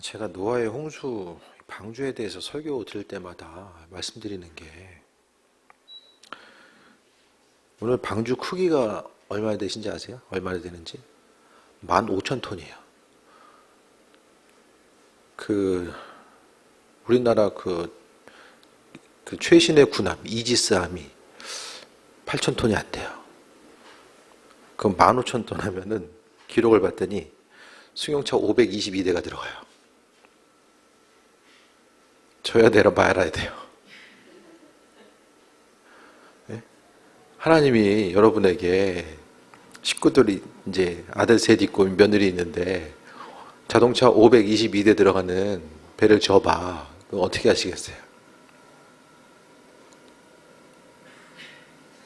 제가 노아의 홍수 방주에 대해서 설교 드릴 때마다 말씀드리는 게 오늘 방주 크기가 얼마나 되신지 아세요? 얼마나 되는지? 15,000톤이에요. 우리나라 최신의 군함 이지스함이 8,000톤이 안 돼요. 그럼 15,000톤 하면은 기록을 봤더니 승용차 522대가 들어가요. 저야 내려봐야 돼요. 네? 하나님이 여러분에게 식구들이 이제 아들 셋 있고 며느리 있는데 자동차 522대 들어가는 배를 줘봐. 그럼 어떻게 하시겠어요?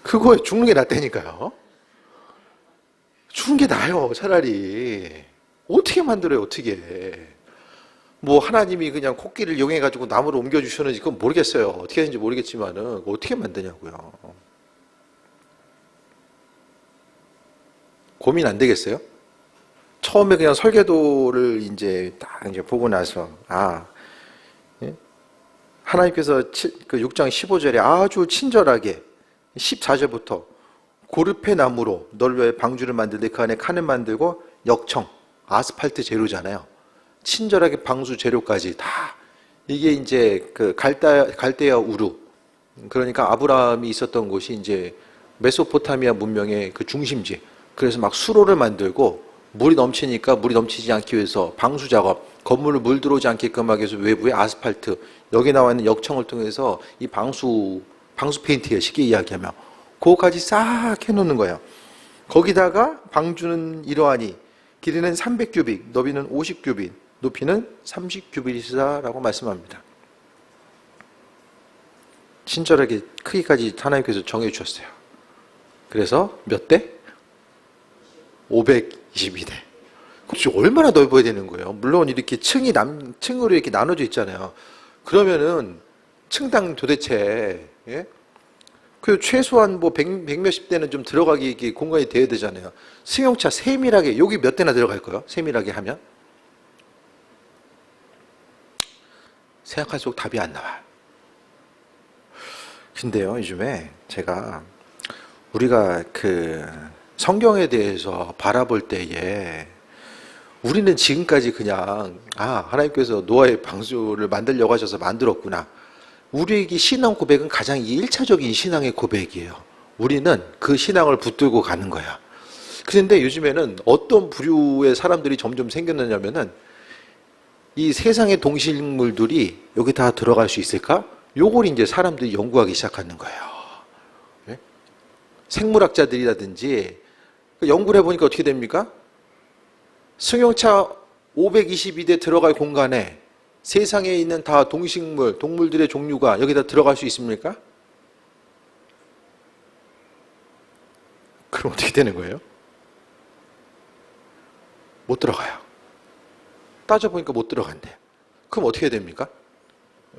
그거에 죽는 게 낫다니까요. 죽는 게 나아요, 차라리. 어떻게 만들어요, 어떻게. 뭐 하나님이 그냥 코끼리를 이용해가지고 나무로 옮겨주셨는지 그건 모르겠어요. 어떻게 하는지 모르겠지만은 어떻게 만드냐고요. 고민 안 되겠어요? 처음에 그냥 설계도를 이제 딱 이제 보고 나서 예? 하나님께서 그 6장 15절에 아주 친절하게 14절부터 고르페 나무로 널 위해 방주를 만들되 그 안에 칸을 만들고 역청 아스팔트 재료잖아요. 친절하게 방수 재료까지 다 이게 이제 그 갈대아 우루, 그러니까 아브라함이 있었던 곳이 이제 메소포타미아 문명의 그 중심지. 그래서 막 수로를 만들고 물이 넘치니까 물이 넘치지 않기 위해서 방수 작업, 건물을 물 들어오지 않게끔 하기 위해서 외부에 아스팔트, 여기 나와 있는 역청을 통해서 이 방수 페인트예요, 쉽게 이야기하면. 그거까지 싹 해놓는 거예요. 거기다가 방주는 이러하니 길이는 300규빗, 너비는 50규빗, 높이는 30규빗이다라고 말씀합니다. 친절하게 크기까지 하나님께서 정해 주셨어요. 그래서 몇 대? 522대. 그렇지, 얼마나 넓어야 되는 거예요. 물론 이렇게 층으로 이렇게 나눠져 있잖아요. 그러면은 층당 도대체 그 최소한 뭐 100몇십 대는 좀 들어가기 이게 공간이 돼야 되잖아요. 승용차 세밀하게 여기 몇 대나 들어갈 거예요? 세밀하게 하면 생각할수록 답이 안 나와요. 근데요, 요즘에 제가 우리가 그 성경에 대해서 바라볼 때에 우리는 지금까지 그냥 하나님께서 노아의 방주를 만들려고 하셔서 만들었구나. 우리에게 신앙 고백은 가장 1차적인 신앙의 고백이에요. 우리는 그 신앙을 붙들고 가는 거야. 그런데 요즘에는 어떤 부류의 사람들이 점점 생겼느냐면은 이 세상의 동식물들이 여기 다 들어갈 수 있을까? 요걸 이제 사람들이 연구하기 시작하는 거예요. 네? 생물학자들이라든지 연구를 해보니까 어떻게 됩니까? 승용차 522대 들어갈 공간에 세상에 있는 다 동식물, 동물들의 종류가 여기다 들어갈 수 있습니까? 그럼 어떻게 되는 거예요? 못 들어가요. 따져보니까 못 들어간대요. 그럼 어떻게 됩니까?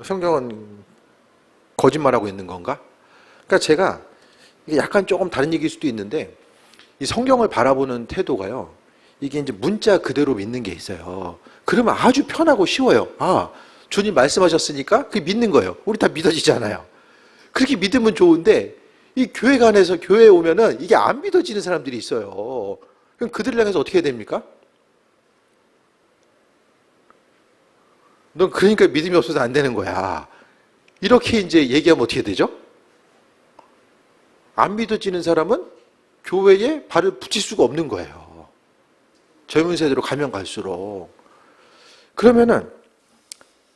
성경은 거짓말하고 있는 건가? 그러니까 제가 이게 약간 조금 다른 얘기일 수도 있는데 이 성경을 바라보는 태도가요. 이게 이제 문자 그대로 믿는 게 있어요. 그러면 아주 편하고 쉬워요. 주님 말씀하셨으니까 그게 믿는 거예요. 우리 다 믿어지잖아요. 그렇게 믿으면 좋은데 이 교회가 안에서 교회에 오면은 이게 안 믿어지는 사람들이 있어요. 그럼 그들을 향해서 어떻게 해야 됩니까? 넌 그러니까 믿음이 없어서 안 되는 거야. 이렇게 이제 얘기하면 어떻게 되죠? 안 믿어지는 사람은 교회에 발을 붙일 수가 없는 거예요. 젊은 세대로 가면 갈수록. 그러면은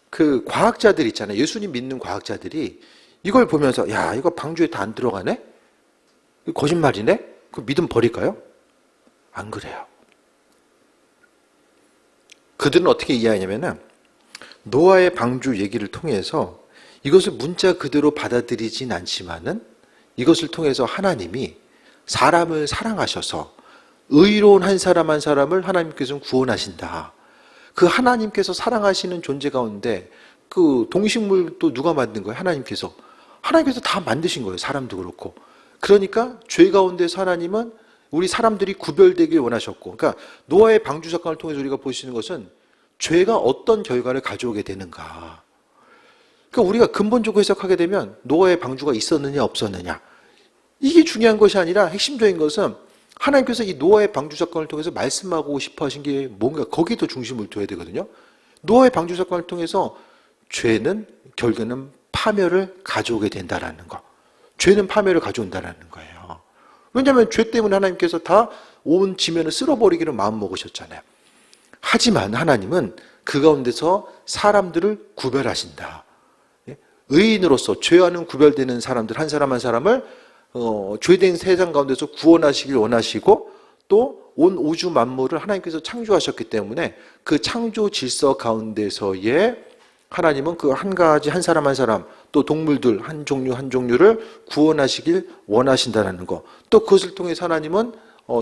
그 과학자들 있잖아요. 예수님 믿는 과학자들이 이걸 보면서 이거 방주에 다 안 들어가네? 이거 거짓말이네? 그 믿음 버릴까요? 안 그래요. 그들은 어떻게 이해하냐면은 노아의 방주 얘기를 통해서 이것을 문자 그대로 받아들이진 않지만은 이것을 통해서 하나님이 사람을 사랑하셔서 의로운 한 사람 한 사람을 하나님께서는 구원하신다. 그 하나님께서 사랑하시는 존재 가운데 그 동식물도 누가 만든 거예요? 하나님께서. 하나님께서 다 만드신 거예요. 사람도 그렇고. 그러니까 죄 가운데서 하나님은 우리 사람들이 구별되길 원하셨고, 그러니까 노아의 방주 사건을 통해서 우리가 볼 수 있는 것은 죄가 어떤 결과를 가져오게 되는가. 그러니까 우리가 근본적으로 해석하게 되면 노아의 방주가 있었느냐 없었느냐, 이게 중요한 것이 아니라 핵심적인 것은 하나님께서 이 노아의 방주 사건을 통해서 말씀하고 싶어 하신 게 뭔가, 거기에 더 중심을 둬야 되거든요. 노아의 방주 사건을 통해서 죄는 결국에는 파멸을 가져오게 된다라는 거. 죄는 파멸을 가져온다라는 거예요. 왜냐하면 죄 때문에 하나님께서 다 온 지면을 쓸어버리기로 마음먹으셨잖아요. 하지만 하나님은 그 가운데서 사람들을 구별하신다. 의인으로서 죄와는 구별되는 사람들 한 사람 한 사람을 죄된 세상 가운데서 구원하시길 원하시고, 또 온 우주 만물을 하나님께서 창조하셨기 때문에 그 창조 질서 가운데서의 하나님은 그 한 가지 한 사람 한 사람, 또 동물들 한 종류 한 종류를 구원하시길 원하신다는 거. 또 그것을 통해서 하나님은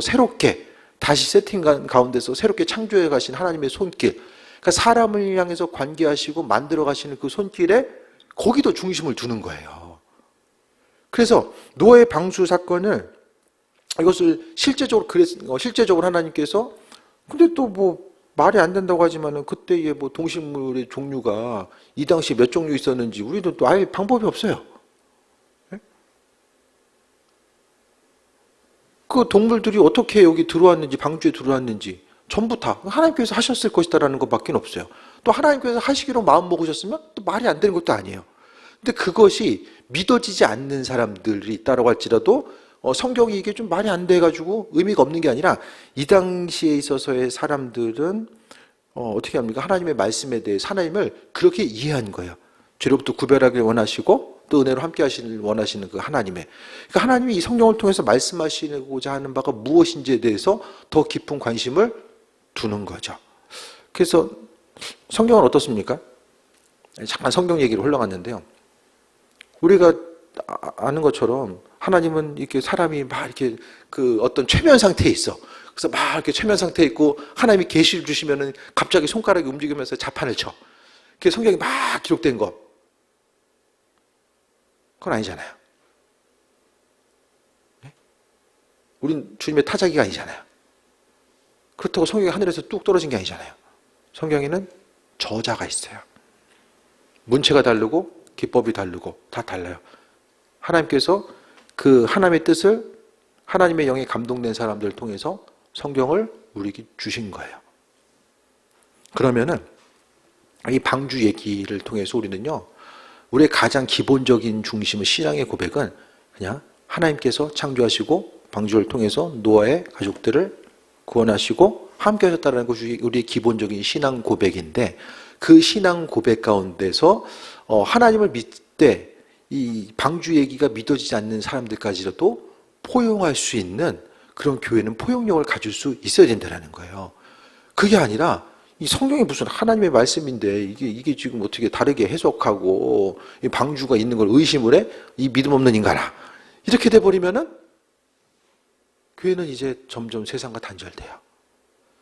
새롭게 다시 세팅 가운데서 새롭게 창조해 가신 하나님의 손길, 그러니까 사람을 향해서 관계하시고 만들어 가시는 그 손길에 거기도 중심을 두는 거예요. 그래서 노아의 방주 사건을, 이것을 실제적으로 하나님께서, 근데 또 뭐 말이 안 된다고 하지만은 그때의 뭐 동식물의 종류가 이 당시 몇 종류 있었는지 우리도 또 아예 방법이 없어요. 그 동물들이 어떻게 여기 들어왔는지, 방주에 들어왔는지 전부 다 하나님께서 하셨을 것이다라는 것밖에 없어요. 또 하나님께서 하시기로 마음 먹으셨으면 또 말이 안 되는 것도 아니에요. 근데 그것이 믿어지지 않는 사람들이 있다라고 할지라도 성경이 이게 좀 말이 안 돼가지고 의미가 없는 게 아니라, 이 당시에 있어서의 사람들은 어떻게 합니까? 하나님의 말씀에 대해서 하나님을 그렇게 이해한 거예요. 죄로부터 구별하길 원하시고 또 은혜로 함께 하시길 원하시는 그 하나님의, 그러니까 하나님이 이 성경을 통해서 말씀하시고자 하는 바가 무엇인지에 대해서 더 깊은 관심을 두는 거죠. 그래서 성경은 어떻습니까? 잠깐 성경 얘기로 흘러갔는데요. 우리가 아는 것처럼 하나님은 이렇게 사람이 막 이렇게 그 어떤 최면 상태에 있어. 그래서 막 이렇게 최면 상태에 있고 하나님이 계시를 주시면은 갑자기 손가락이 움직이면서 자판을 쳐. 그게 성경에 막 기록된 거. 그건 아니잖아요. 네? 우린 주님의 타자기가 아니잖아요. 그렇다고 성경이 하늘에서 뚝 떨어진 게 아니잖아요. 성경에는 저자가 있어요. 문체가 다르고 기법이 다르고 다 달라요. 하나님께서 그 하나님의 뜻을 하나님의 영에 감동된 사람들을 통해서 성경을 우리에게 주신 거예요. 그러면은 이 방주 얘기를 통해서 우리는요, 우리의 가장 기본적인 중심은, 신앙의 고백은 그냥 하나님께서 창조하시고 방주를 통해서 노아의 가족들을 구원하시고 함께 하셨다는 것이 우리의 기본적인 신앙 고백인데, 그 신앙 고백 가운데서 하나님을 믿되 이 방주 얘기가 믿어지지 않는 사람들까지라도 포용할 수 있는 그런 교회는 포용력을 가질 수 있어야 된다는 거예요. 그게 아니라 이 성경이 무슨 하나님의 말씀인데 이게 지금 어떻게 다르게 해석하고 이 방주가 있는 걸 의심을 해? 이 믿음 없는 인간아. 이렇게 돼버리면은 교회는 이제 점점 세상과 단절돼요.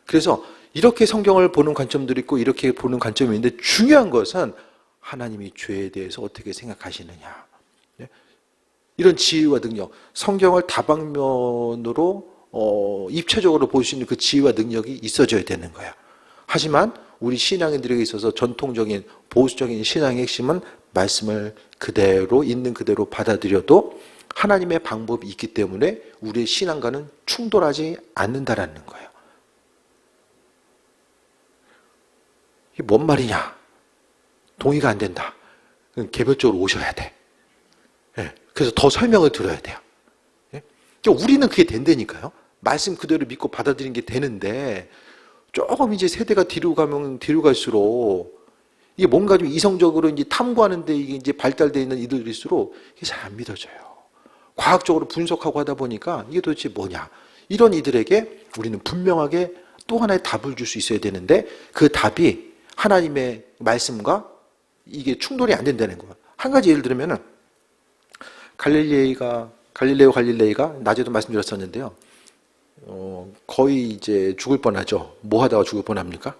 그래서 이렇게 성경을 보는 관점들이 있고 이렇게 보는 관점이 있는데, 중요한 것은 하나님이 죄에 대해서 어떻게 생각하시느냐. 이런 지혜와 능력, 성경을 다방면으로 입체적으로 볼 수 있는 그 지혜와 능력이 있어져야 되는 거야. 하지만 우리 신앙인들에게 있어서 전통적인 보수적인 신앙의 핵심은 말씀을 그대로 있는 그대로 받아들여도 하나님의 방법이 있기 때문에 우리의 신앙과는 충돌하지 않는다라는 거예요. 이게 뭔 말이냐? 동의가 안 된다. 개별적으로 오셔야 돼. 그래서 더 설명을 들어야 돼요. 우리는 그게 된다니까요. 말씀 그대로 믿고 받아들이는 게 되는데, 조금 이제 세대가 뒤로 가면 뒤로 갈수록 이게 뭔가 좀 이성적으로 이제 탐구하는데 이게 이제 발달되어 있는 이들일수록 이게 잘 안 믿어져요. 과학적으로 분석하고 하다 보니까 이게 도대체 뭐냐? 이런 이들에게 우리는 분명하게 또 하나의 답을 줄 수 있어야 되는데, 그 답이 하나님의 말씀과 이게 충돌이 안 된다는 거예요. 한 가지 예를 들면은 갈릴레오 갈릴레이가 낮에도 말씀드렸었는데요. 거의 이제 죽을 뻔하죠. 뭐 하다가 죽을 뻔합니까?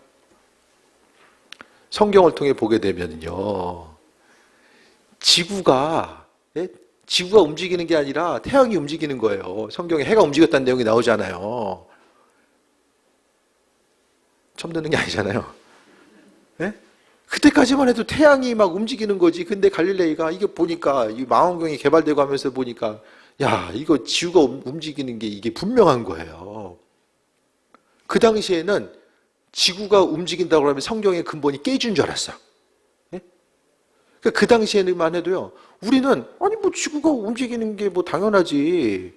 성경을 통해 보게 되면요, 지구가 움직이는 게 아니라 태양이 움직이는 거예요. 성경에 해가 움직였다는 내용이 나오잖아요. 처음 듣는 게 아니잖아요. 예? 그때까지만 해도 태양이 막 움직이는 거지. 근데 갈릴레이가 이게 보니까 이 망원경이 개발되고 하면서 보니까 야, 이거 지구가 움직이는 게 이게 분명한 거예요. 그 당시에는 지구가 움직인다고 하면 성경의 근본이 깨진 줄 알았어. 예? 그 당시에만 해도요, 우리는 아니 뭐 지구가 움직이는 게 뭐 당연하지.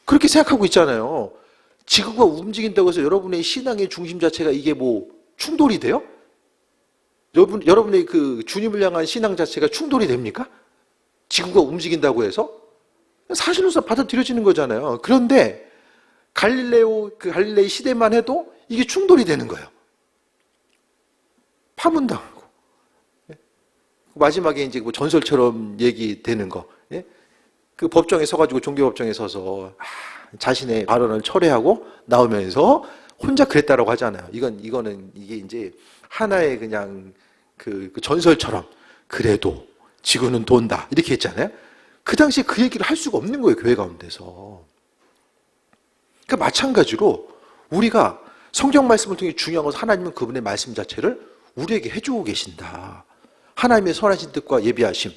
그렇게 생각하고 있잖아요. 지구가 움직인다고 해서 여러분의 신앙의 중심 자체가 이게 뭐 충돌이 돼요? 여러분의 그 주님을 향한 신앙 자체가 충돌이 됩니까? 지구가 움직인다고 해서? 사실로서 받아들여지는 거잖아요. 그런데 그 갈릴레이 시대만 해도 이게 충돌이 되는 거예요. 파문당하고. 마지막에 이제 뭐 전설처럼 얘기되는 거. 예? 그 법정에 서가지고 종교법정에 서서 자신의 발언을 철회하고 나오면서 혼자 그랬다라고 하잖아요. 이게 이제 하나의 그냥 그 전설처럼 그래도 지구는 돈다 이렇게 했잖아요. 그 당시에 그 얘기를 할 수가 없는 거예요, 교회 가운데서. 그러니까 마찬가지로 우리가 성경 말씀을 통해 중요한 것은 하나님은 그분의 말씀 자체를 우리에게 해주고 계신다. 하나님의 선하신 뜻과 예비하심.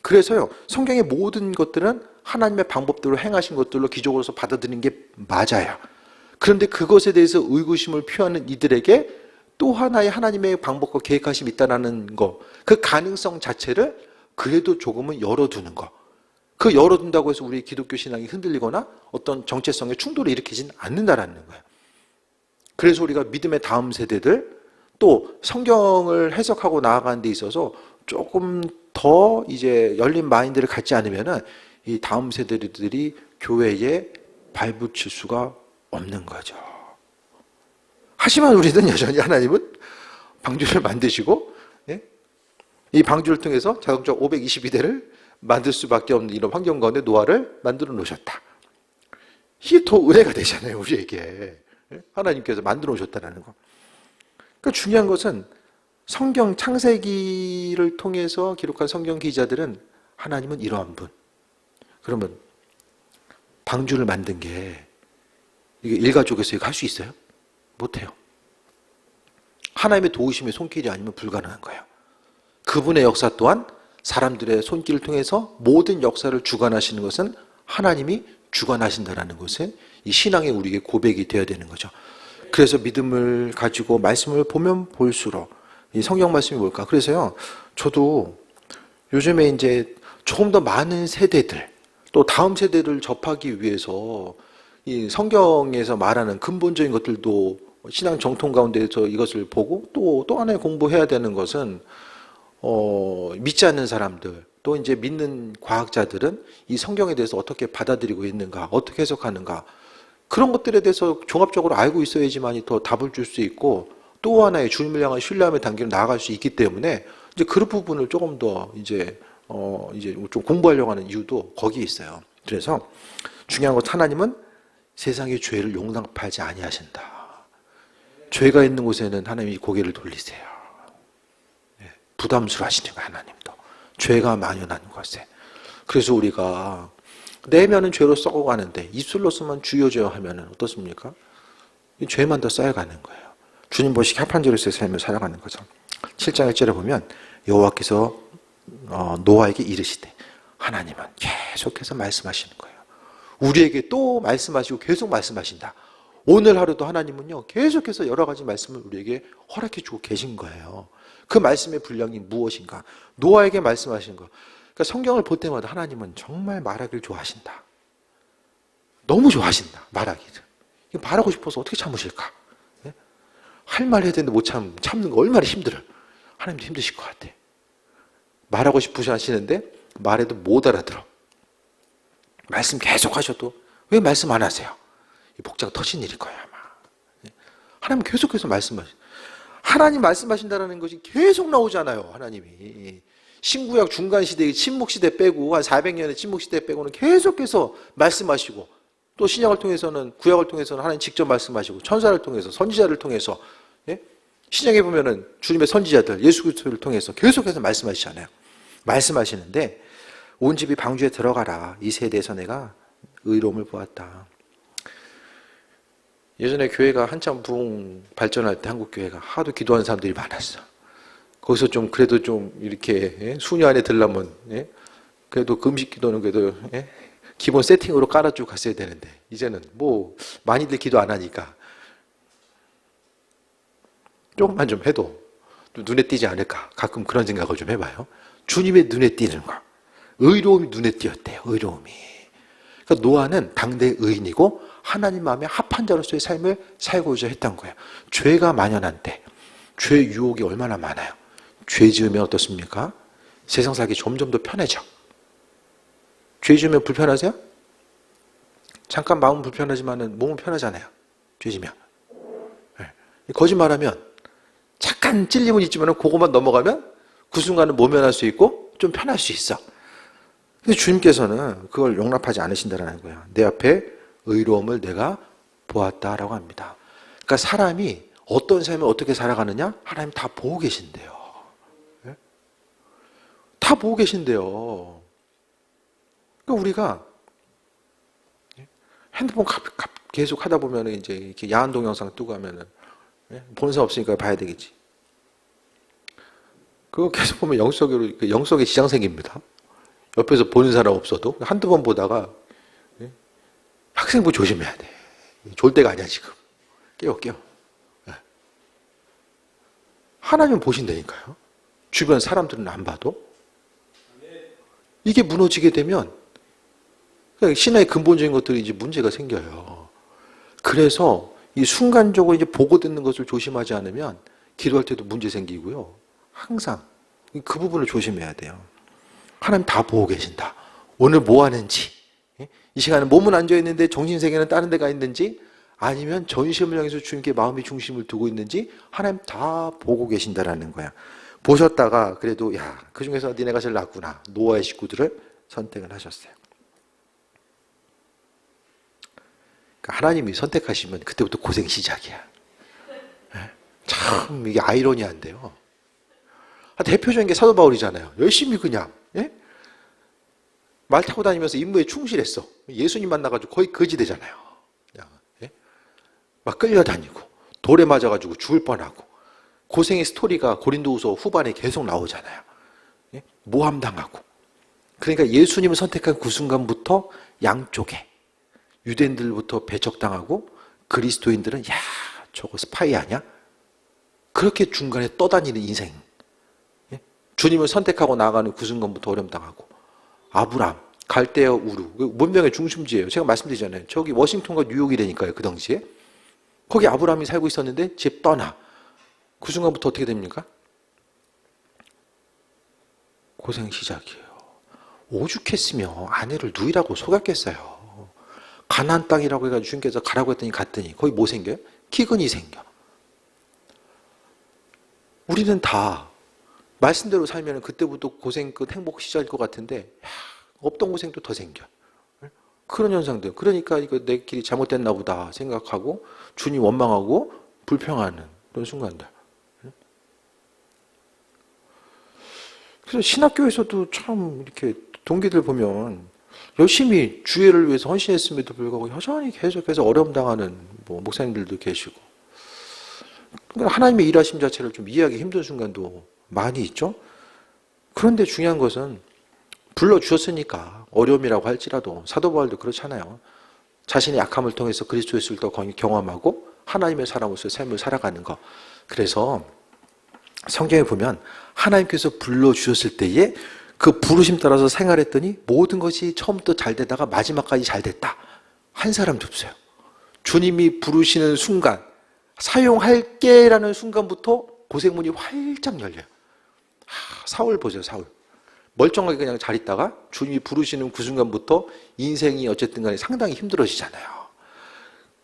그래서요, 성경의 모든 것들은 하나님의 방법대로 행하신 것들로 기적으로서 받아들이는 게 맞아요. 그런데 그것에 대해서 의구심을 표하는 이들에게 또 하나의 하나님의 방법과 계획하심이 있다는 거, 그 가능성 자체를 그래도 조금은 열어두는 거. 그 열어둔다고 해서 우리 기독교 신앙이 흔들리거나 어떤 정체성의 충돌을 일으키진 않는다라는 거예요. 그래서 우리가 믿음의 다음 세대들, 또 성경을 해석하고 나아가는 데 있어서 조금 더 이제 열린 마인드를 갖지 않으면은 이 다음 세대들이 교회에 발붙일 수가 없는 거죠. 하지만 우리는 여전히 하나님은 방주를 만드시고, 예? 이 방주를 통해서 자동차 522대를 만들 수밖에 없는 이런 환경 가운데 노아를 만들어 놓으셨다. 이게 더 은혜가 되잖아요, 우리에게. 하나님께서 만들어 놓으셨다는 거. 그러니까 중요한 것은 성경 창세기를 통해서 기록한 성경 기자들은 하나님은 이러한 분. 그러면 방주를 만든 게 이게 일가족에서 이거 할 수 있어요? 못해요. 하나님의 도우심의 손길이 아니면 불가능한 거예요. 그분의 역사 또한 사람들의 손길을 통해서 모든 역사를 주관하시는 것은 하나님이 주관하신다는 것은 이 신앙의 우리에게 고백이 되어야 되는 거죠. 그래서 믿음을 가지고 말씀을 보면 볼수록 이 성경 말씀이 뭘까? 그래서요, 저도 요즘에 이제 조금 더 많은 세대들, 또 다음 세대를 접하기 위해서 이 성경에서 말하는 근본적인 것들도 신앙 정통 가운데서 이것을 보고 또 하나의 공부해야 되는 것은 믿지 않는 사람들, 또 이제 믿는 과학자들은 이 성경에 대해서 어떻게 받아들이고 있는가, 어떻게 해석하는가, 그런 것들에 대해서 종합적으로 알고 있어야지만이 더 답을 줄 수 있고 또 하나의 주님을 향한 신뢰함의 단계로 나아갈 수 있기 때문에 이제 그런 부분을 조금 더 이제 좀 공부하려고 하는 이유도 거기에 있어요. 그래서 중요한 것, 하나님은 세상의 죄를 용납하지 아니하신다. 죄가 있는 곳에는 하나님이 고개를 돌리세요. 부담스러워하시는 거예요, 하나님도. 죄가 만연한 곳에. 그래서 우리가 내면은 죄로 썩어가는데 입술로서만 주여 주여 하면은 어떻습니까? 이 죄만 더 쌓여가는 거예요. 주님 보시기 합한 죄로서의 삶을 살아가는 거죠. 7장 1절에 보면 여호와께서 노아에게 이르시되, 하나님은 계속해서 말씀하시는 거예요. 우리에게 또 말씀하시고 계속 말씀하신다. 오늘 하루도 하나님은요, 계속해서 여러 가지 말씀을 우리에게 허락해 주고 계신 거예요. 그 말씀의 분량이 무엇인가? 노아에게 말씀하신 거. 그러니까 성경을 볼 때마다 하나님은 정말 말하기를 좋아하신다. 너무 좋아하신다, 말하기를. 이거 말하고 싶어서 어떻게 참으실까? 예? 할 말 해야 되는데 못 참는 거 얼마나 힘들어요. 하나님도 힘드실 것 같아. 말하고 싶으시 하시는데 말해도 못 알아들어. 말씀 계속 하셔도 왜 말씀 안 하세요? 이 복자가 터진 일일 거예요, 아마. 하나님 계속해서 하나님 말씀하신다는 것이 계속 나오잖아요, 하나님이. 신구약 중간시대의 침묵시대 빼고 한 400년의 침묵시대 빼고는 계속해서 말씀하시고, 또 신약을 통해서는, 구약을 통해서는 하나님 직접 말씀하시고, 천사를 통해서, 선지자를 통해서, 예? 신약에 보면은 주님의 선지자들, 예수 그리스도를 통해서 계속해서 말씀하시잖아요. 말씀하시는데 온 집이 방주에 들어가라. 이 세대에서 내가 의로움을 보았다. 예전에 교회가 한참 부흥 발전할 때 한국 교회가 하도 기도하는 사람들이 많았어. 거기서 좀 그래도 좀 이렇게 수녀 안에 들려면 그래도 그 음식 기도는 그래도 기본 세팅으로 깔아주고 갔어야 되는데 이제는 뭐 많이들 기도 안 하니까 조금만 좀 해도 좀 눈에 띄지 않을까 가끔 그런 생각을 좀 해봐요. 주님의 눈에 띄는 거 의로움이 눈에 띄었대요. 의로움이. 그러니까 노아는 당대 의인이고 하나님 마음에 합한 자로서의 삶을 살고자 했던 거예요. 죄가 만연한 때 죄의 유혹이 얼마나 많아요. 죄 지으면 어떻습니까? 세상 살기 점점 더 편해져. 죄 지으면 불편하세요? 잠깐 마음은 불편하지만 몸은 편하잖아요. 죄 지으면. 거짓말하면 잠깐 찔림은 있지만 그것만 넘어가면 그 순간은 모면할 수 있고 좀 편할 수 있어. 근데 주님께서는 그걸 용납하지 않으신다는 거예요. 내 앞에 의로움을 내가 보았다라고 합니다. 그러니까 사람이 어떤 삶을 어떻게 살아가느냐? 하나님 다 보고 계신대요. 다 보고 계신대요. 그러니까 우리가 핸드폰 계속 하다 보면 이제 이렇게 야한 동영상 뜨고 하면은 보는 사람 없으니까 봐야 되겠지. 그거 계속 보면 영적의 지장 생깁니다. 옆에서 보는 사람 없어도 한두 번 보다가 학생부 조심해야 돼. 졸 때가 아니야 지금. 깨워. 하나님은 보신다니까요. 주변 사람들은 안 봐도. 이게 무너지게 되면 신화의 근본적인 것들이 이제 문제가 생겨요. 그래서 이 순간적으로 이제 보고 듣는 것을 조심하지 않으면 기도할 때도 문제 생기고요. 항상 그 부분을 조심해야 돼요. 하나님 다 보고 계신다. 오늘 뭐 하는지, 이 시간에 몸은 앉아 있는데 정신세계는 다른 데가 있는지, 아니면 전심을 향해서 주님께 마음의 중심을 두고 있는지 하나님 다 보고 계신다라는 거야. 보셨다가 그래도 그 중에서 니네가 제일 낫구나. 노아의 식구들을 선택을 하셨어요. 그러니까 하나님이 선택하시면 그때부터 고생 시작이야. 참 이게 아이러니한데요. 대표적인 게 사도 바울이잖아요. 열심히 그냥 말 타고 다니면서 임무에 충실했어. 예수님 만나가지고 거의 거지 되잖아요. 막 끌려다니고 돌에 맞아가지고 죽을 뻔하고 고생의 스토리가 고린도후서 후반에 계속 나오잖아요. 모함당하고. 그러니까 예수님을 선택한 그 순간부터 양쪽에 유대인들부터 배척당하고 그리스도인들은 저거 스파이 아니야? 그렇게 중간에 떠다니는 인생. 주님을 선택하고 나아가는 그 순간부터 어려움당하고 아브람, 갈대아 우루, 문명의 중심지예요. 제가 말씀드리잖아요. 저기 워싱턴과 뉴욕이라니까요. 그 당시에. 거기 아브람이 살고 있었는데 집 떠나. 그 순간부터 어떻게 됩니까? 고생 시작이에요. 오죽했으며 아내를 누이라고 속였겠어요. 가나안 땅이라고 해가지고 주님께서 가라고 했더니 갔더니 거기 뭐 생겨요? 기근이 생겨. 우리는 다 말씀대로 살면 그때부터 고생 끝 행복 시작일 것 같은데 없던 고생도 더 생겨. 그런 현상들. 그러니까 이거 내 길이 잘못됐나 보다 생각하고 주님 원망하고 불평하는 그런 순간들. 그래서 신학교에서도 참 이렇게 동기들 보면 열심히 주의를 위해서 헌신했음에도 불구하고 여전히 계속해서 어려움 당하는 목사님들도 계시고. 그러니까 하나님의 일하심 자체를 좀 이해하기 힘든 순간도 많이 있죠. 그런데 중요한 것은 불러주셨으니까 어려움이라고 할지라도 사도 바울도 그렇잖아요. 자신의 약함을 통해서 그리스도 예수를 더 경험하고 하나님의 사람으로서의 삶을 살아가는 것. 그래서 성경에 보면 하나님께서 불러주셨을 때에 그 부르심 따라서 생활했더니 모든 것이 처음부터 잘 되다가 마지막까지 잘 됐다. 한 사람도 없어요. 주님이 부르시는 순간, 사용할게라는 순간부터 고생문이 활짝 열려요. 사울 보세요, 사울. 멀쩡하게 그냥 잘 있다가 주님이 부르시는 그 순간부터 인생이 어쨌든 간에 상당히 힘들어지잖아요.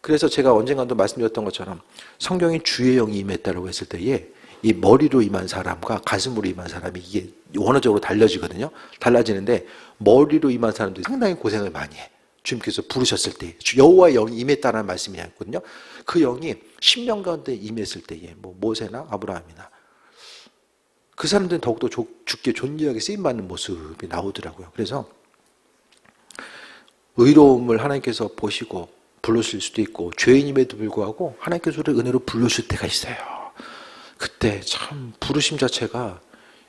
그래서 제가 언젠가도 말씀드렸던 것처럼 성경이 주의 영이 임했다고 했을 때에 이 머리로 임한 사람과 가슴으로 임한 사람이 이게 원어적으로 달라지거든요. 달라지는데 머리로 임한 사람들이 상당히 고생을 많이 해. 주님께서 부르셨을 때 여호와의 영이 임했다는 말씀이었거든요. 그 영이 10년 가운데 임했을 때에 모세나 아브라함이나 그 사람들은 더욱더 주께 존귀하게 쓰임받는 모습이 나오더라고요. 그래서 의로움을 하나님께서 보시고 부르실 수도 있고 죄인임에도 불구하고 하나님께서 우리를 은혜로 부르실 때가 있어요. 그때 참 부르심 자체가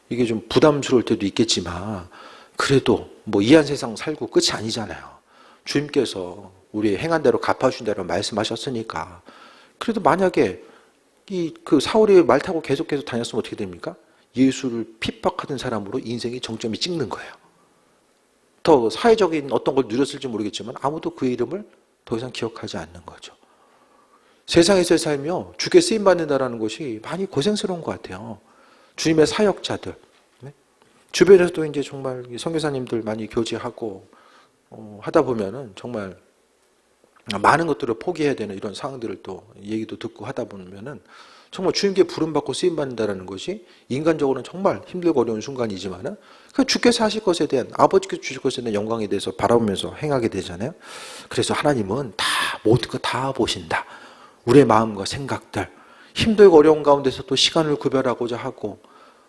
이게 좀 부담스러울 때도 있겠지만 그래도 뭐 이 한 세상 살고 끝이 아니잖아요. 주님께서 우리 행한 대로 갚아준다고 말씀하셨으니까. 그래도 만약에 그 사울이 말 타고 계속 다녔으면 어떻게 됩니까? 예수를 핍박하던 사람으로 인생의 정점이 찍는 거예요. 더 사회적인 어떤 걸 누렸을지 모르겠지만 아무도 그의 이름을 더 이상 기억하지 않는 거죠. 세상에서 살며 주께 쓰임받는다라는 것이 많이 고생스러운 것 같아요. 주님의 사역자들, 주변에서도 이제 정말 선교사님들 많이 교제하고 하다 보면은 정말 많은 것들을 포기해야 되는 이런 상황들을 또 얘기도 듣고 하다 보면은 정말 주님께 부름받고 쓰임받는다는 것이 인간적으로는 정말 힘들고 어려운 순간이지만은 그 주께서 하실 것에 대한 아버지께서 주실 것에 대한 영광에 대해서 바라보면서 행하게 되잖아요. 그래서 하나님은 다 모든 거 다 보신다. 우리의 마음과 생각들, 힘들고 어려운 가운데서도 시간을 구별하고자 하고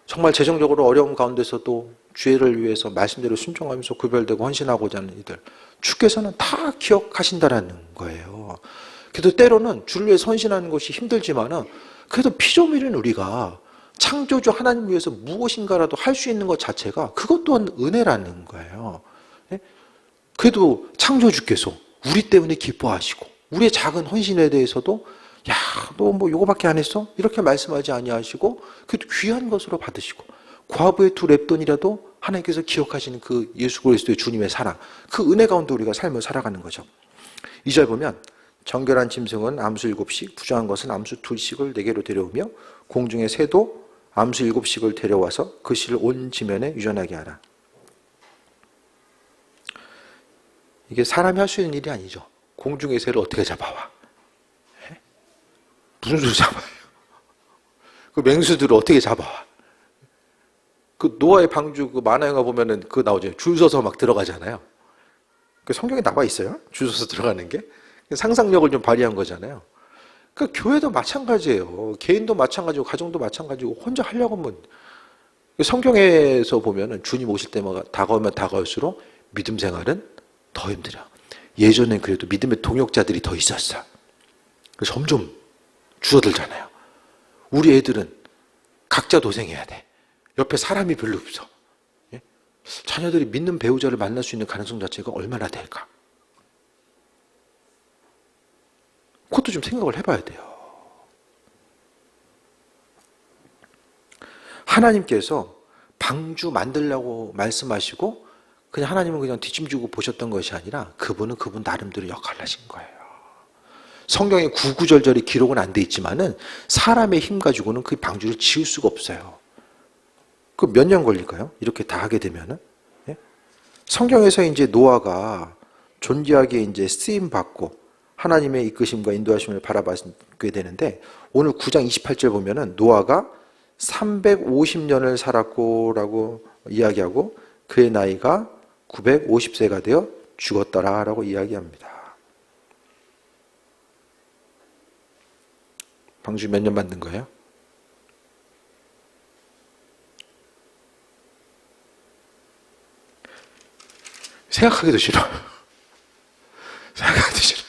정말 재정적으로 어려운 가운데서도 주의를 위해서 말씀대로 순종하면서 구별되고 헌신하고자 하는 이들 주께서는 다 기억하신다라는 거예요. 그래도 때로는 주를 위해서 헌신하는 것이 힘들지만은 그래도 피조물인 우리가 창조주 하나님 위해서 무엇인가라도 할 수 있는 것 자체가 그것 또한 은혜라는 거예요. 그래도 창조주께서 우리 때문에 기뻐하시고 우리의 작은 헌신에 대해서도 야, 너 뭐 요거밖에 안 했어? 이렇게 말씀하지 아니하시고 그래도 귀한 것으로 받으시고 과부의 두 랩돈이라도 하나님께서 기억하시는 그 예수 그리스도의 주님의 사랑, 그 은혜 가운데 우리가 삶을 살아가는 거죠. 2절 보면 정결한 짐승은 암수 7씩, 부정한 것은 암수 2씩을 내게로 데려오며 공중의 새도 암수 7씩을 데려와서 그 실을 온 지면에 유전하게 하라. 이게 사람이 할 수 있는 일이 아니죠. 공중의 새를 어떻게 잡아와? 무슨 수로 잡아요? 그 맹수들을 어떻게 잡아와? 그 노아의 방주 그 만화 영화 보면은 그거 나오죠. 줄 서서 막 들어가잖아요. 그 성경에 나와 있어요. 줄 서서 들어가는 게. 상상력을 좀 발휘한 거잖아요. 그 교회도 마찬가지예요. 개인도 마찬가지고 가정도 마찬가지고 혼자 하려고 하면 성경에서 보면은 주님 오실 때마다 다가오면 다가올수록 믿음 생활은 더 힘들어. 예전엔 그래도 믿음의 동역자들이 더 있었어. 그래서 점점 줄어들잖아요. 우리 애들은 각자 도생해야 돼. 옆에 사람이 별로 없어. 예? 자녀들이 믿는 배우자를 만날 수 있는 가능성 자체가 얼마나 될까? 그것도 좀 생각을 해봐야 돼요. 하나님께서 방주 만들려고 말씀하시고 그냥 하나님은 그냥 뒷짐지고 보셨던 것이 아니라 그분은 그분 나름대로 역할을 하신 거예요. 성경에 구구절절히 기록은 안 돼 있지만은 사람의 힘 가지고는 그 방주를 지을 수가 없어요. 그 몇 년 걸릴까요? 이렇게 다 하게 되면은. 예? 성경에서 이제 노아가 존귀하게 이제 쓰임 받고 하나님의 이끄심과 인도하심을 바라보게 되는데 오늘 9장 28절 보면은 노아가 350년을 살았고라고 이야기하고 그의 나이가 950세가 되어 죽었더라라고 이야기합니다. 방주 몇 년 만든 거예요? 생각하기도 싫어. 생각하기도 싫어요.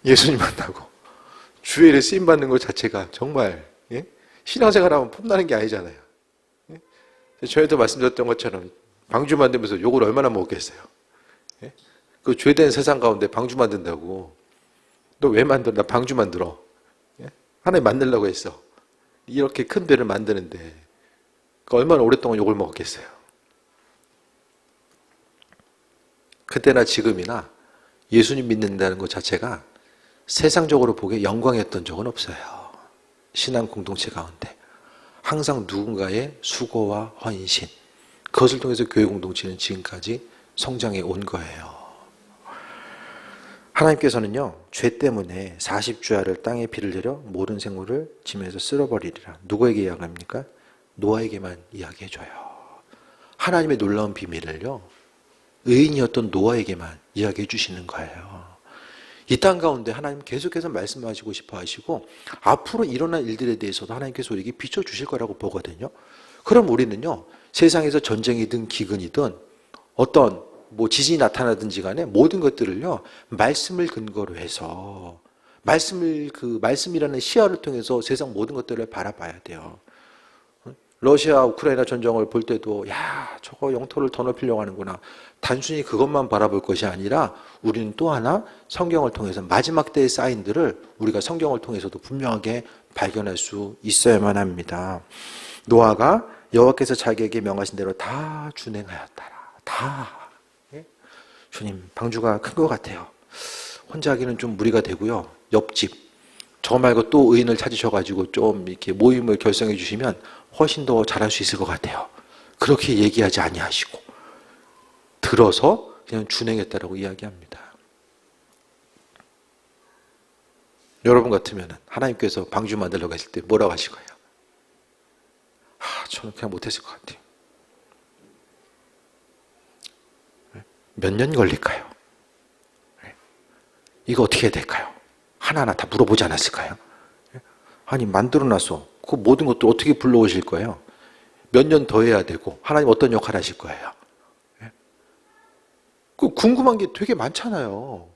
예수님 만나고 주일에 쓰임 받는 것 자체가 정말 신앙생활하면 폼나는 게 아니잖아요. 저희도 말씀드렸던 것처럼 방주 만들면서 욕을 얼마나 먹겠어요. 그 죄된 세상 가운데 방주 만든다고 너 왜 만들어? 나 방주 만들어. 하나님 만들려고 했어. 이렇게 큰 배를 만드는데 얼마나 오랫동안 욕을 먹었겠어요. 그때나 지금이나 예수님 믿는다는 것 자체가 세상적으로 보기에 영광이었던 적은 없어요. 신앙 공동체 가운데 항상 누군가의 수고와 헌신, 그것을 통해서 교회 공동체는 지금까지 성장해 온 거예요. 하나님께서는요, 죄 때문에 40주야를 땅에 피를 내려 모든 생물을 지면에서 쓸어버리리라. 누구에게 이야기합니까? 노아에게만 이야기해줘요. 하나님의 놀라운 비밀을요, 의인이었던 노아에게만 이야기해 주시는 거예요. 이 땅 가운데 하나님 계속해서 말씀하시고 싶어 하시고 앞으로 일어날 일들에 대해서도 하나님께서 우리에게 비춰주실 거라고 보거든요. 그럼 우리는요, 세상에서 전쟁이든 기근이든 어떤 지진이 나타나든지 간에 모든 것들을요, 말씀을 근거로 해서 그 말씀이라는 시야를 통해서 세상 모든 것들을 바라봐야 돼요. 러시아 우크라이나 전쟁을 볼 때도 야 저거 영토를 더 넓히려고 하는구나. 단순히 그것만 바라볼 것이 아니라 우리는 또 하나 성경을 통해서 마지막 때의 사인들을 우리가 성경을 통해서도 분명하게 발견할 수 있어야만 합니다. 노아가 여호와께서 자기에게 명하신 대로 다 준행하였더라. 다. 예? 주님 방주가 큰 것 같아요. 혼자 하기는 좀 무리가 되고요. 옆집 저 말고 또 의인을 찾으셔가지고 좀 이렇게 모임을 결성해 주시면 훨씬 더 잘할 수 있을 것 같아요. 그렇게 얘기하지 아니하시고 들어서 그냥 준행했다라고 이야기합니다. 여러분 같으면 하나님께서 방주 만들려고 했을 때 뭐라고 하실 거예요? 저는 그냥 못했을 것 같아요. 몇 년 걸릴까요? 이거 어떻게 해야 될까요? 하나하나 다 물어보지 않았을까요? 아니 만들어놔서 그 모든 것들 어떻게 불러오실 거예요? 몇 년 더 해야 되고 하나님 어떤 역할 하실 거예요? 그 궁금한 게 되게 많잖아요.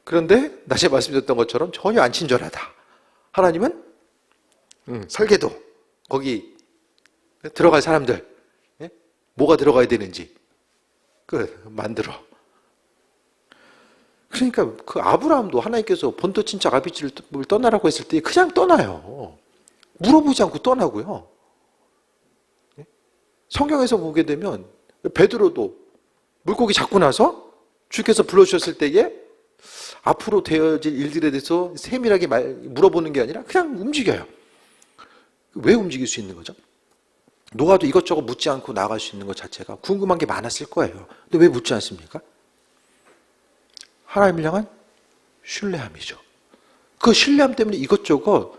그런데 낮에 말씀드렸던 것처럼 전혀 안 친절하다. 하나님은 설계도 거기 들어갈 사람들 뭐가 들어가야 되는지 만들어. 그러니까 그 아브라함도 하나님께서 본토 친척 아비집을 떠나라고 했을 때 그냥 떠나요. 물어보지 않고 떠나고요. 성경에서 보게 되면 베드로도 물고기 잡고 나서 주께서 불러주셨을 때에 앞으로 되어질 일들에 대해서 세밀하게 물어보는 게 아니라 그냥 움직여요. 왜 움직일 수 있는 거죠? 노아도 이것저것 묻지 않고 나갈 수 있는 것 자체가 궁금한 게 많았을 거예요. 근데 왜 묻지 않습니까? 하나님을 향한 신뢰함이죠. 그 신뢰함 때문에 이것저것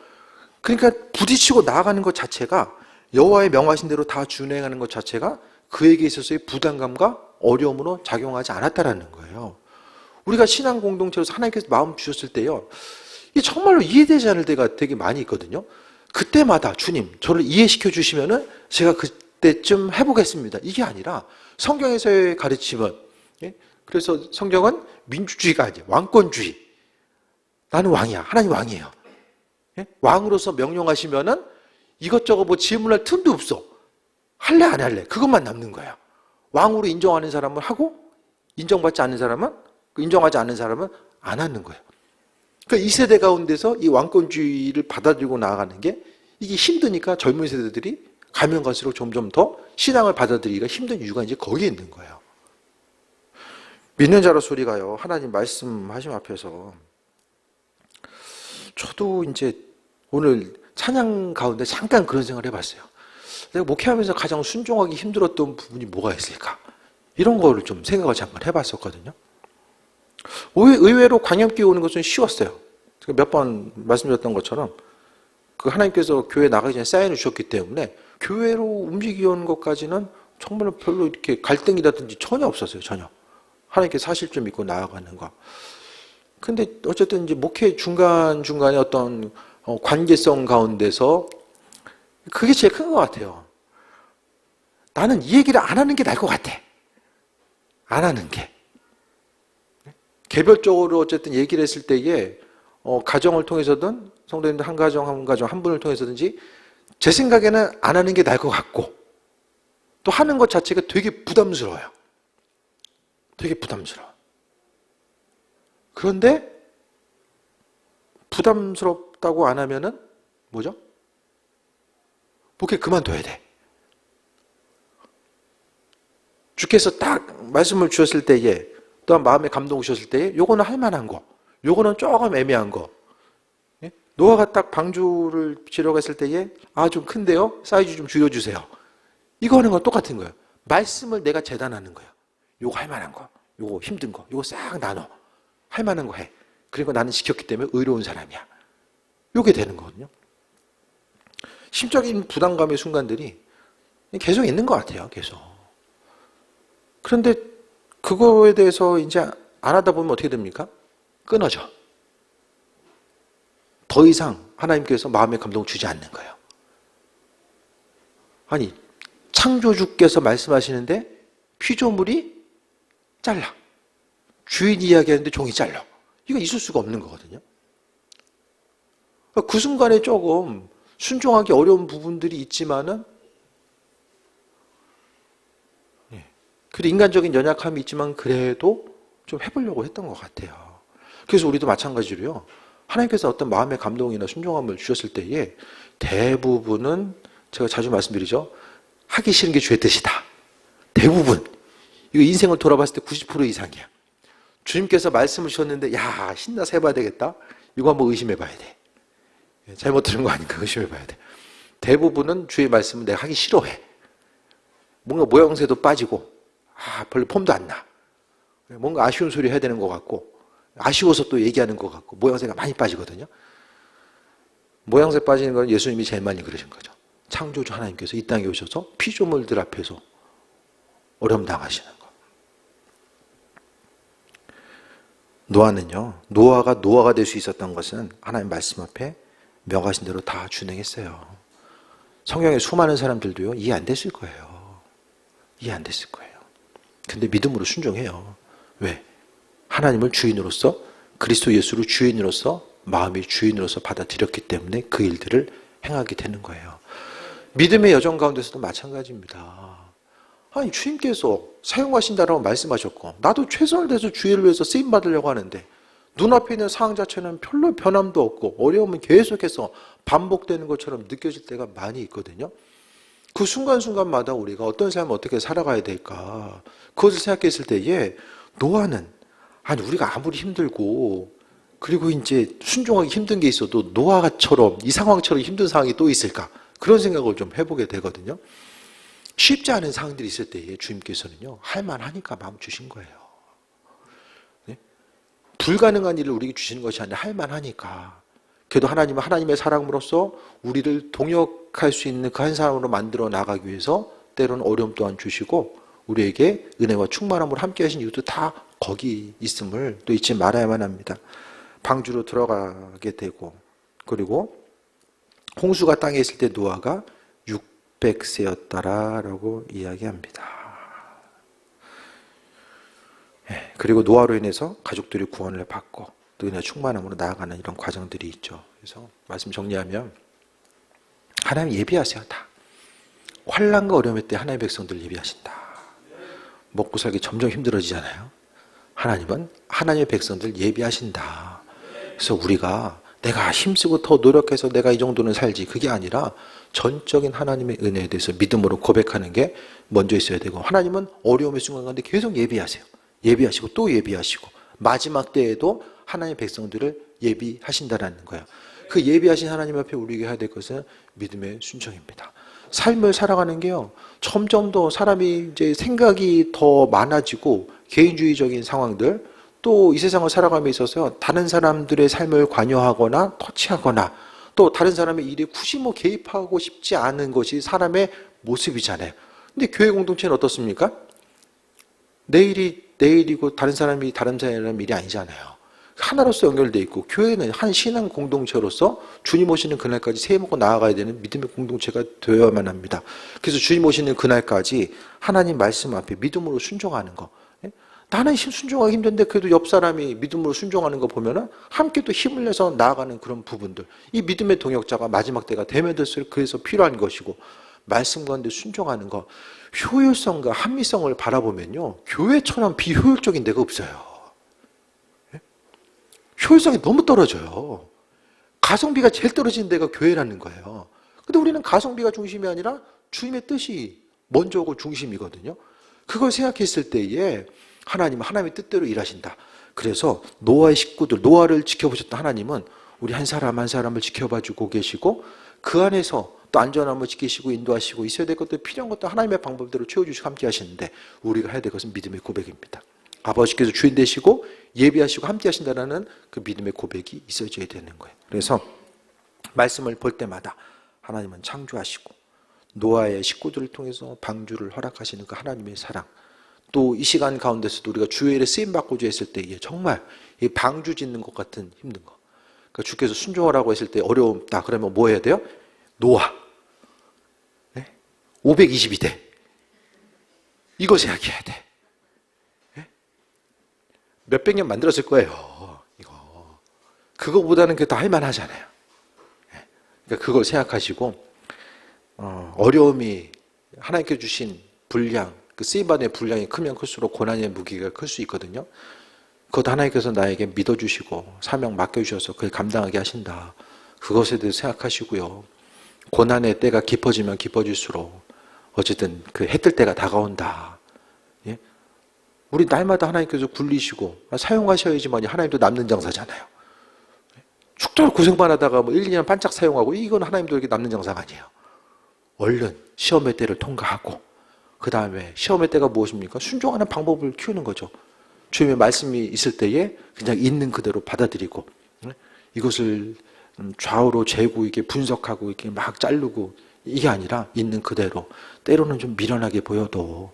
그러니까 부딪히고 나아가는 것 자체가 여호와의 명하신 대로 다 준행하는 것 자체가 그에게 있어서의 부담감과 어려움으로 작용하지 않았다라는 거예요. 우리가 신앙 공동체로서 하나님께서 마음 주셨을 때요. 이게 정말로 이해되지 않을 때가 되게 많이 있거든요. 그때마다 주님 저를 이해시켜 주시면은 제가 그때쯤 해보겠습니다. 이게 아니라 성경에서의 가르침은 그래서 성경은 민주주의가 아니에요. 왕권주의. 나는 왕이야. 하나님 왕이에요. 왕으로서 명령하시면은 이것저것 뭐 질문할 틈도 없어. 할래 안 할래? 그것만 남는 거예요. 왕으로 인정하는 사람은 하고 인정받지 않는 사람은 인정하지 않는 사람은 안 하는 거예요. 그러니까 이 세대 가운데서 이 왕권주의를 받아들이고 나아가는 게 이게 힘드니까 젊은 세대들이 가면 갈수록 점점 더 신앙을 받아들이기가 힘든 이유가 이제 거기에 있는 거예요. 믿는 자로 소리가요. 하나님 말씀하심 앞에서 저도 이제 오늘 찬양 가운데 잠깐 그런 생각을 해봤어요. 내가 목회하면서 가장 순종하기 힘들었던 부분이 뭐가 있을까? 이런 거를 좀 생각을 잠깐 해봤었거든요. 의외로 광염기 오는 것은 쉬웠어요. 몇 번 말씀드렸던 것처럼 그 하나님께서 교회 나가기 전에 사인을 주셨기 때문에 교회로 움직이는 것까지는 정말 별로 이렇게 갈등이라든지 전혀 없었어요. 전혀. 하나님께 사실 좀 믿고 나아가는 거. 근데 어쨌든 이제 목회 중간중간에 어떤 관계성 가운데서 그게 제일 큰 것 같아요. 나는 이 얘기를 안 하는 게 나을 것 같아. 안 하는 게. 개별적으로 어쨌든 얘기를 했을 때에 가정을 통해서든 성도님들 한 가정 한 분을 통해서든지 제 생각에는 안 하는 게 나을 것 같고 또 하는 것 자체가 되게 부담스러워요. 되게 부담스러워. 그런데 부담스럽다고 안 하면은 뭐죠? 목회 그만둬야 돼. 주께서 딱 말씀을 주셨을 때에 또한 마음에 감동 주셨을 때에 요거는 할 만한 거, 요거는 조금 애매한 거. 예? 노아가 딱 방주를 지려고 했을 때에 좀 큰데요? 사이즈 좀 줄여주세요. 이거 하는 건 똑같은 거예요. 말씀을 내가 재단하는 거예요. 요거 할 만한 거, 요거 힘든 거, 요거 싹 나눠. 할 만한 거 해. 그리고 나는 지켰기 때문에 의로운 사람이야. 요게 되는 거거든요. 심적인 부담감의 순간들이 계속 있는 것 같아요. 계속. 그런데 그거에 대해서 이제 안 하다 보면 어떻게 됩니까? 끊어져. 더 이상 하나님께서 마음의 감동을 주지 않는 거예요. 아니, 창조주께서 말씀하시는데 피조물이 잘라. 주인이 이야기하는데 종이 잘라. 이거 있을 수가 없는 거거든요. 그 순간에 조금 순종하기 어려운 부분들이 있지만은, 그래도 인간적인 연약함이 있지만 그래도 좀 해보려고 했던 것 같아요. 그래서 우리도 마찬가지로요. 하나님께서 어떤 마음의 감동이나 순종함을 주셨을 때에 대부분은 제가 자주 말씀드리죠. 하기 싫은 게 주의 뜻이다. 대부분. 이거 인생을 돌아봤을 때 90% 이상이야. 주님께서 말씀을 주셨는데 야 신나서 해봐야 되겠다. 이거 한번 의심해 봐야 돼. 잘못 들은 거 아닌가 의심해 봐야 돼. 대부분은 주의 말씀은 내가 하기 싫어해. 뭔가 모양새도 빠지고 별로 폼도 안 나. 뭔가 아쉬운 소리 해야 되는 것 같고 아쉬워서 또 얘기하는 것 같고 모양새가 많이 빠지거든요. 모양새 빠지는 건 예수님이 제일 많이 그러신 거죠. 창조주 하나님께서 이 땅에 오셔서 피조물들 앞에서 어려움 당하시는 거. 노아는요. 노아가 될 수 있었던 것은 하나님 말씀 앞에 명하신 대로 다 준행했어요. 성경에 수많은 사람들도요. 이해 안 됐을 거예요. 이해 안 됐을 거예요. 근데 믿음으로 순종해요. 왜? 하나님을 주인으로서 그리스도 예수를 주인으로서 마음의 주인으로서 받아들였기 때문에 그 일들을 행하게 되는 거예요. 믿음의 여정 가운데서도 마찬가지입니다. 아니 주님께서 사용하신다라고 말씀하셨고 나도 최선을 다해서 주의를 위해서 쓰임받으려고 하는데 눈앞에 있는 상황 자체는 별로 변함도 없고 어려움은 계속해서 반복되는 것처럼 느껴질 때가 많이 있거든요. 그 순간순간마다 우리가 어떤 삶을 어떻게 살아가야 될까 그것을 생각했을 때에 노아는 아니 우리가 아무리 힘들고 그리고 이제 순종하기 힘든 게 있어도 노아처럼 이 상황처럼 힘든 상황이 또 있을까 그런 생각을 좀 해보게 되거든요. 쉽지 않은 상황들이 있을 때에 주님께서는요 할만하니까 마음 주신 거예요. 네? 불가능한 일을 우리에게 주시는 것이 아니라 할만하니까 그래도 하나님은 하나님의 사랑으로서 우리를 동역할 수 있는 그 한 사람으로 만들어 나가기 위해서 때로는 어려움 또한 주시고 우리에게 은혜와 충만함으로 함께 하신 이유도 다 거기 있음을 또 잊지 말아야만 합니다. 방주로 들어가게 되고 그리고 홍수가 땅에 있을 때 노아가 600세였다라고 이야기합니다. 그리고 노아로 인해서 가족들이 구원을 받고 또 은혜 충만함으로 나아가는 이런 과정들이 있죠. 그래서 말씀 정리하면 하나님 예비하세요. 다. 환난과 어려움의 때 하나님의 백성들 예비하신다. 먹고 살기 점점 힘들어지잖아요. 하나님은 하나님의 백성들 예비하신다. 그래서 우리가 내가 힘쓰고 더 노력해서 내가 이 정도는 살지 그게 아니라 전적인 하나님의 은혜에 대해서 믿음으로 고백하는 게 먼저 있어야 되고 하나님은 어려움의 순간 가운데 계속 예비하세요. 예비하시고 또 예비하시고 마지막 때에도 하나님의 백성들을 예비하신다라는 거예요. 그 예비하신 하나님 앞에 우리에게 해야 될 것은 믿음의 순종입니다. 삶을 살아가는 게요. 점점 더 사람이 이제 생각이 더 많아지고 개인주의적인 상황들 또 이 세상을 살아감에 있어서 다른 사람들의 삶을 관여하거나 터치하거나 또 다른 사람의 일에 굳이 개입하고 싶지 않은 것이 사람의 모습이잖아요. 근데 교회 공동체는 어떻습니까? 내일이고 다른 사람 일이 아니잖아요. 하나로서 연결되어 있고 교회는 한 신앙 공동체로서 주님 오시는 그날까지 새해 먹고 나아가야 되는 믿음의 공동체가 되어야만 합니다. 그래서 주님 오시는 그날까지 하나님 말씀 앞에 믿음으로 순종하는 거. 나는 순종하기 힘든데 그래도 옆 사람이 믿음으로 순종하는 거 보면은 함께 또 힘을 내서 나아가는 그런 부분들. 이 믿음의 동역자가 마지막 때가 되면 될수록 그래서 필요한 것이고 말씀 가운데 순종하는 거. 효율성과 합리성을 바라보면요. 교회처럼 비효율적인 데가 없어요. 효율성이 너무 떨어져요. 가성비가 제일 떨어지는 데가 교회라는 거예요. 근데 우리는 가성비가 중심이 아니라 주님의 뜻이 먼저고 중심이거든요. 그걸 생각했을 때에 하나님은 하나님의 뜻대로 일하신다. 그래서 노아의 식구들, 노아를 지켜보셨던 하나님은 우리 한 사람 한 사람을 지켜봐주고 계시고 그 안에서 또 안전함을 지키시고 인도하시고 있어야 될 것들 필요한 것도 하나님의 방법대로 채워주시고 함께 하시는데 우리가 해야 될 것은 믿음의 고백입니다. 아버지께서 주인 되시고 예비하시고 함께 하신다는 그 믿음의 고백이 있어져야 되는 거예요. 그래서 말씀을 볼 때마다 하나님은 창조하시고 노아의 식구들을 통해서 방주를 허락하시는 그 하나님의 사랑 또 이 시간 가운데서도 우리가 주의 일에 쓰임받고자 했을 때에 정말 이 방주 짓는 것 같은 힘든 거 그러니까 주께서 순종하라고 했을 때 어려움다 그러면 뭐 해야 돼요? 노아 522대 이거 생각해야 돼. 몇백 년 만들었을 거예요. 이거 그거보다는 그게 더 할만하잖아요. 그러니까 그걸 생각하시고 어려움이 하나님께 주신 분량, 그 쓰임받는 분량이 크면 클수록 고난의 무게가 클 수 있거든요. 그것 하나님께서 나에게 믿어주시고 사명 맡겨주셔서 그걸 감당하게 하신다. 그것에 대해서 생각하시고요. 고난의 때가 깊어지면 깊어질수록 어쨌든 그 해 뜰 때가 다가온다. 예? 우리 날마다 하나님께서 굴리시고 사용하셔야지만 하나님도 남는 장사잖아요. 죽도록 고생만 하다가 뭐 1, 2년 반짝 사용하고 이건 하나님도 이렇게 남는 장사가 아니에요. 얼른 시험의 때를 통과하고 그 다음에 시험의 때가 무엇입니까? 순종하는 방법을 키우는 거죠. 주님의 말씀이 있을 때에 그냥 있는 그대로 받아들이고 이것을 좌우로 재고 이게 분석하고 이렇게 막 자르고 이게 아니라 있는 그대로 때로는 좀 미련하게 보여도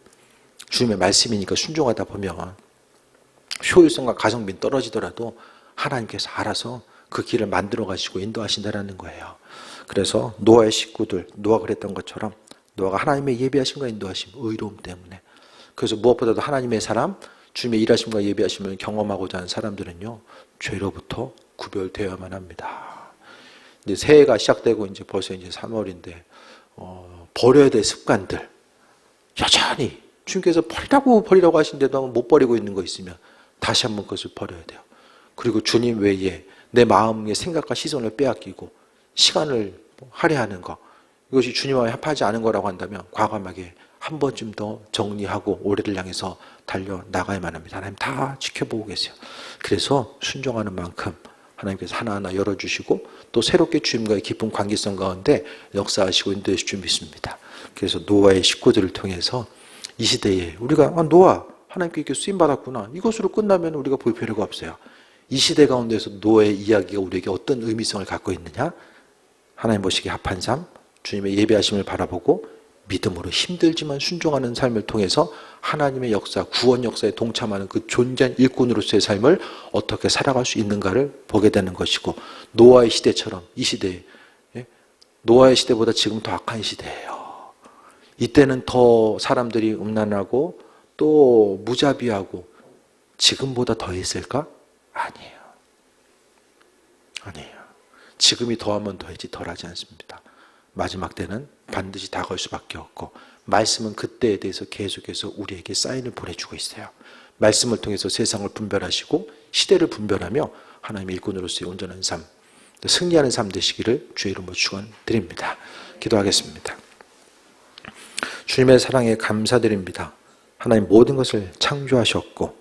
주님의 말씀이니까 순종하다 보면 효율성과 가성비는 떨어지더라도 하나님께서 알아서 그 길을 만들어 가시고 인도하신다라는 거예요. 그래서 노아의 식구들, 노아가 그랬던 것처럼 노아가 하나님의 예비하심과 인도하심, 의로움 때문에 그래서 무엇보다도 하나님의 사람, 주님의 일하심과 예비하심을 경험하고자 하는 사람들은요 죄로부터 구별되어야만 합니다. 이제 새해가 시작되고 이제 벌써 이제 3월인데 버려야 될 습관들 여전히 주님께서 버리라고 하신데도 못 버리고 있는 거 있으면 다시 한번 그것을 버려야 돼요. 그리고 주님 외에 내 마음의 생각과 시선을 빼앗기고 시간을 할애하는 거 이것이 주님과 합하지 않은 거라고 한다면 과감하게 한 번쯤 더 정리하고 올해를 향해서 달려나가야만 합니다. 하나님 다 지켜보고 계세요. 그래서 순종하는 만큼 하나님께서 하나하나 열어주시고 또 새롭게 주님과의 깊은 관계성 가운데 역사하시고 인도하실 줄 믿습니다. 그래서 노아의 식구들을 통해서 이 시대에 우리가 노아 하나님께 이렇게 쓰임받았구나 이것으로 끝나면 우리가 볼 필요가 없어요. 이 시대 가운데서 노아의 이야기가 우리에게 어떤 의미성을 갖고 있느냐 하나님 보시기에 합한 삶 주님의 예배하심을 바라보고 믿음으로 힘들지만 순종하는 삶을 통해서 하나님의 역사, 구원 역사에 동참하는 그 존재한 일꾼으로서의 삶을 어떻게 살아갈 수 있는가를 보게 되는 것이고 노아의 시대처럼 이 시대에 노아의 시대보다 지금 더 악한 시대예요. 이때는 더 사람들이 음란하고 또 무자비하고 지금보다 더 했을까? 아니에요. 아니에요. 지금이 더하면 더했지 덜하지 않습니다. 마지막 때는 반드시 다가올 수밖에 없고 말씀은 그때에 대해서 계속해서 우리에게 사인을 보내주고 있어요. 말씀을 통해서 세상을 분별하시고 시대를 분별하며 하나님의 일꾼으로서의 온전한 삶, 승리하는 삶 되시기를 주의 이름으로 축원드립니다. 기도하겠습니다. 주님의 사랑에 감사드립니다. 하나님 모든 것을 창조하셨고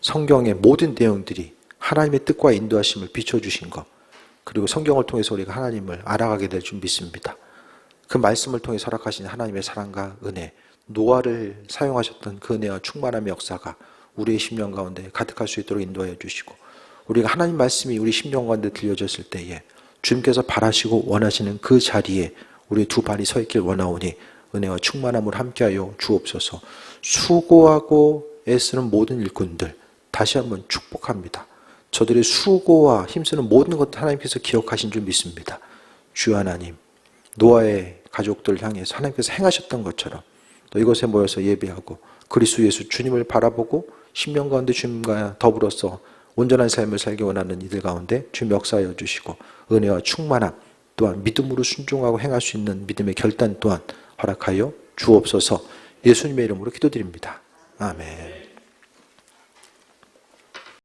성경의 모든 내용들이 하나님의 뜻과 인도하심을 비춰주신 것 그리고 성경을 통해서 우리가 하나님을 알아가게 될 줄 믿습니다. 그 말씀을 통해 허락하신 하나님의 사랑과 은혜, 노아를 사용하셨던 그 은혜와 충만함의 역사가 우리의 심령 가운데 가득할 수 있도록 인도하여 주시고 우리가 하나님 말씀이 우리 심령 가운데 들려졌을 때에 주님께서 바라시고 원하시는 그 자리에 우리 두 발이 서 있길 원하오니 은혜와 충만함을 함께하여 주옵소서. 수고하고 애쓰는 모든 일꾼들 다시 한번 축복합니다. 저들의 수고와 힘쓰는 모든 것 하나님께서 기억하신 줄 믿습니다. 주 하나님, 노아의 가족들 향해서 하나님께서 행하셨던 것처럼 또 이곳에 모여서 예배하고 그리스도 예수 주님을 바라보고 심령 가운데 주님과 더불어서 온전한 삶을 살기 원하는 이들 가운데 주님 역사하여 주시고 은혜와 충만함 또한 믿음으로 순종하고 행할 수 있는 믿음의 결단 또한 허락하여 주옵소서. 예수님의 이름으로 기도드립니다. 아멘.